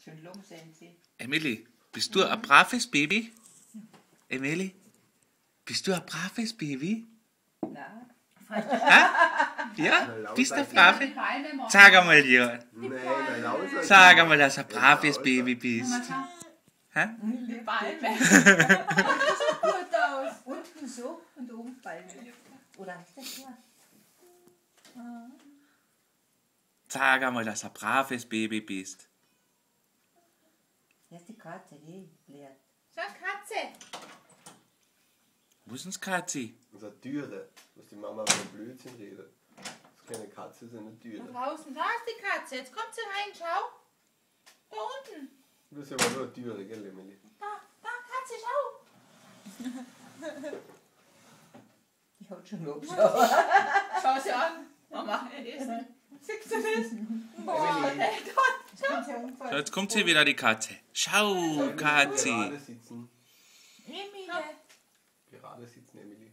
Schon lang sind sie. Emily, bist du ein braves Baby? Emily, bist du ein braves Baby? Nein. Ja? Bist du ein braves? Sag einmal ja. Sag einmal, dass du ein braves Baby bist. Hä? Die Palme. Das sieht gut aus. Unten so und oben Palme. Oder ist das so? Sag einmal, dass du ein braves Baby bist. Das ist die Katze, die leert. Schau, Katze. Wo ist denn das Katzi? Das ist eine Türe, was die Mama von Blödsinn redet. Das ist keine Katze, das ist eine Da Türe. draußen, da ist die Katze. Jetzt kommt sie rein, schau. Da unten. Das ist aber nur eine Türe, gell, Emily? Da, Katze, schau. Die hat schon abgeschaut. Schau sie an. Mama, siehst du das? Boah, Emily. der Gott. So, jetzt kommt sie wieder, die Katze. Schau, Katzi. Gerade sitzen. Emile. Gerade sitzen, Emily.